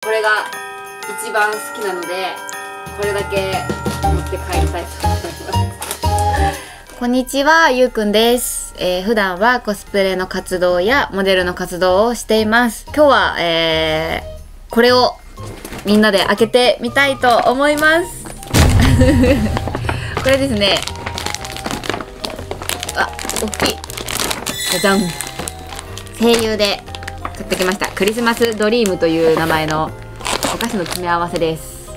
これが一番好きなので、これだけ持って帰りたいと思います。こんにちは、ゆうくんです。普段はコスプレの活動やモデルの活動をしています。今日は、これをみんなで開けてみたいと思います。これですね。あ、大きい。じゃじゃん。声優で買ってきました。クリスマスドリームという名前のお菓子の詰め合わせです。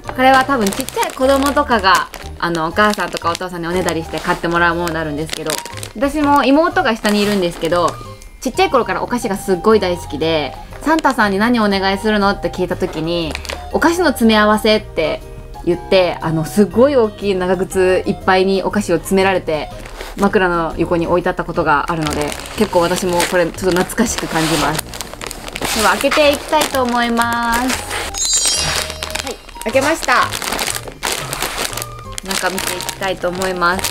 これは多分ちっちゃい子供とかがお母さんとかお父さんにおねだりして買ってもらうものになるんですけど、私も妹が下にいるんですけど、ちっちゃい頃からお菓子がすっごい大好きで、サンタさんに何をお願いするのって聞いた時にお菓子の詰め合わせって言って、すっごい大きい長靴いっぱいにお菓子を詰められて枕の横に置いてあったことがあるので、結構私もこれちょっと懐かしく感じます。では開けていきたいと思います。はい、開けました。中見ていきたいと思います。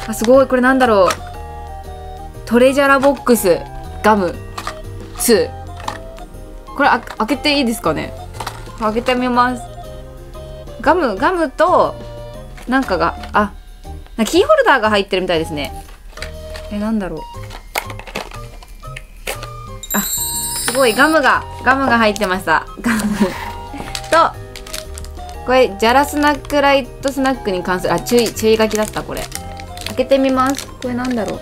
あ、すごい。これなんだろう。トレジャラボックスガム2。これ開けていいですかね。開けてみます。ガムとなんかが、キーホルダーが入ってるみたいですね。なんだろう。あ、すごい。ガムが入ってました。ガムと、これジャラスナックライトスナックに関する注意書きだった。これ開けてみます。これなんだろう。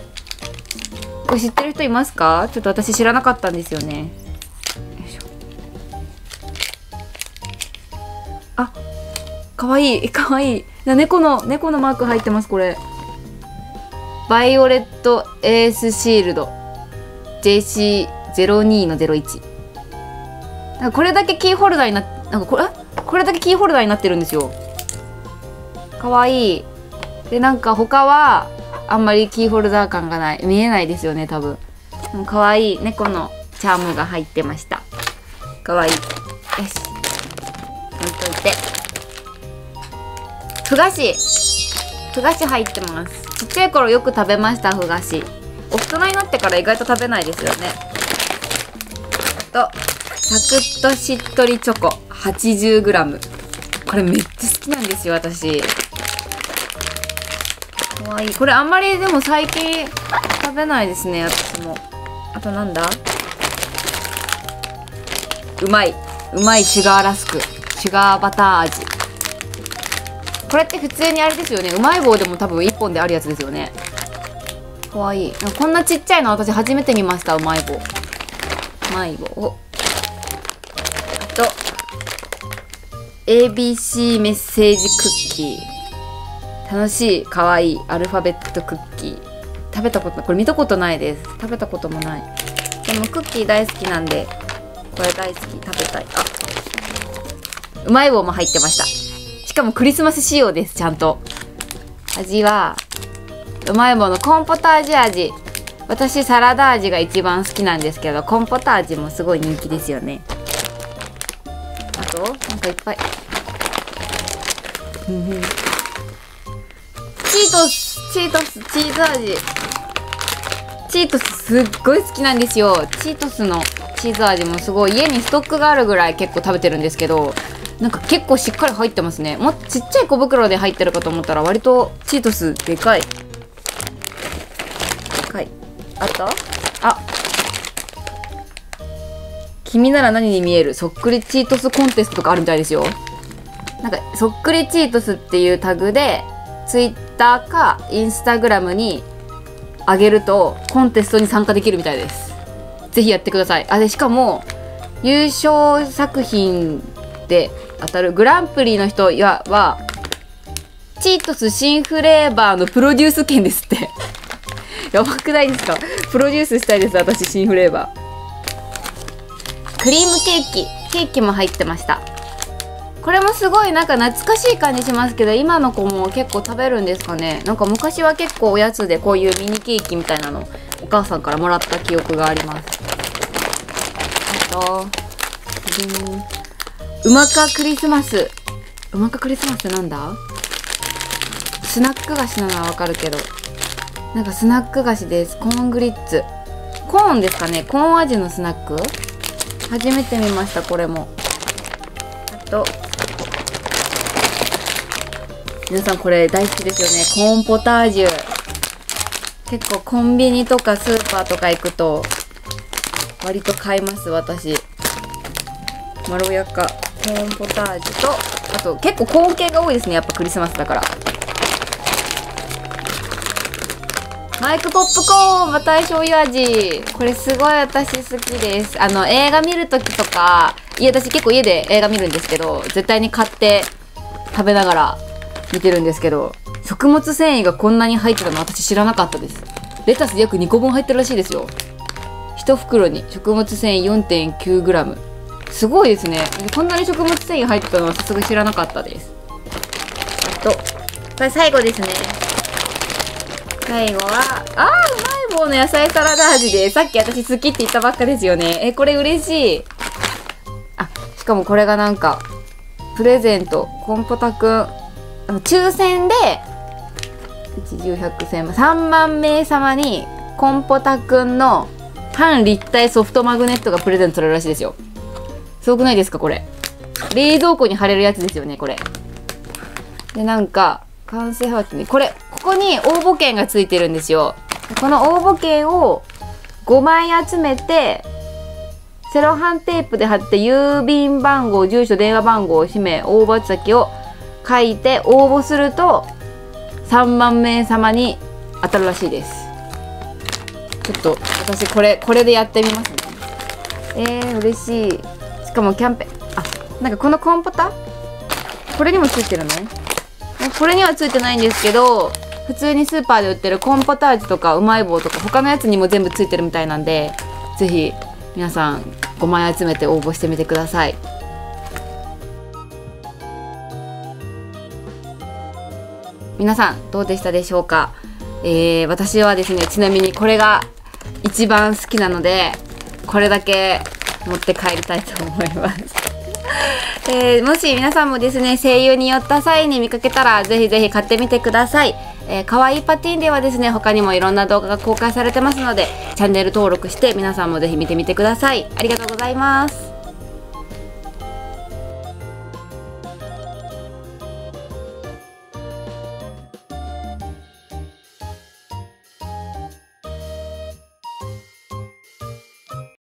これ知ってる人いますか？ちょっと私知らなかったんですよね。よいしょ。あ、かわいい。かわいい。猫のマーク入ってます。これバイオレットエースシールド JC02 の01。これだけキーホルダーにこれだけキーホルダーになってるんですよ。かわいい。で、なんか他はあんまりキーホルダー感がない、見えないですよね、多分。でもかわいい猫のチャームが入ってました。かわいい。よし、置いといて。ふ菓子入ってます。ちっちゃい頃よく食べました。ふ菓子。大人になってから意外と食べないですよね。とサクッとしっとりチョコ 80g。 これめっちゃ好きなんですよ、私。かわいい。これあんまりでも最近食べないですね、私も。あとなんだ、うまいシュガーラスク、シュガーバター味。これって普通にあれですよね。うまい棒でも多分1本であるやつですよね。かわいい。こんなちっちゃいの私初めて見ました。うまい棒。あと ABC メッセージクッキー。楽しい、かわいいアルファベットクッキー。食べたこと、これ見たことないです。食べたこともない。でもクッキー大好きなんで、これ大好き。食べたい。あ、うまい棒も入ってました。しかもクリスマス仕様です。ちゃんと味はうまい棒のコーンポタージュ味。私サラダ味が一番好きなんですけど、コーンポタージュもすごい人気ですよね。あとなんかいっぱいチートスチーズ味。チートスすっごい好きなんですよ。チートスのチーズ味もすごい家にストックがあるぐらい結構食べてるんですけど、なんか結構しっかり入ってますね。もっとちっちゃい小袋で入ってるかと思ったら割とチートスでかい。あと君なら何に見えるそっくりチートスコンテストとかあるみたいですよ。なんかそっくりチートスっていうタグでツイッターかインスタグラムに上げるとコンテストに参加できるみたいです。ぜひやってください。でしかも優勝作品で当たるグランプリの人はチートス新フレーバーのプロデュース権ですって。やばくないですか？プロデュースしたいです、私。新フレーバー。クリームケーキも入ってました。これもすごいなんか懐かしい感じしますけど、今の子も結構食べるんですかね。なんか昔は結構おやつでこういうミニケーキみたいなのお母さんからもらった記憶があります。あとうまかクリスマスってなんだ？スナック菓子なのはわかるけど、なんかスナック菓子です。コーングリッツ。ココーンですかね。コーン味のスナック初めて見ました。これもあと皆さんこれ大好きですよね。コーンポタージュ。結構コンビニとかスーパーとか行くと割と買います私。まろやかコーンポタージュと、あと結構コーン系が多いですね。やっぱクリスマスだから。マイクポップコーン馬体醤油味。これすごい私好きです。映画見るときとか、私結構家で映画見るんですけど、絶対に買って食べながら見てるんですけど、食物繊維がこんなに入ってたの私知らなかったです。レタス約2個分入ってるらしいですよ。1袋に食物繊維 4.9g。 すごいですね。こんなに食物繊維入ってたのはさすが知らなかったです。あとこれ最後ですね。最後はうまい棒の野菜サラダ味で、さっき私好きって言ったばっかですよね。これ嬉しい。しかもこれがなんかプレゼント、コンポタくん抽選で1、10、100、1000、3万名様にコンポタくんの半立体ソフトマグネットがプレゼントされるらしいですよ。すごくないですかこれ。冷蔵庫に貼れるやつですよねこれ。でなんか完成はがきにここに応募券がついてるんですよ。この応募券を5枚集めてセロハンテープで貼って、郵便番号、住所、電話番号、氏名、応募先を書いて応募すると3万名様に当たるらしいです。ちょっと私これでやってみますね。嬉しい。しかもキャンペーン、なんかこのコンポタこれにもついてるの？これにはついてないんですけど、普通にスーパーで売ってるコーンポタージュとかうまい棒とか他のやつにも全部ついてるみたいなんで、ぜひ皆さん5枚集めて応募してみてください。皆さんどうでしたでしょうか。私はですね、ちなみにこれが一番好きなのでこれだけ持って帰りたいと思いますもし皆さんもですね、声優に寄った際に見かけたらぜひぜひ買ってみてください。かわいいパティーンではですね、他にもいろんな動画が公開されてますのでチャンネル登録して皆さんもぜひ見てみてください。ありがとうございます。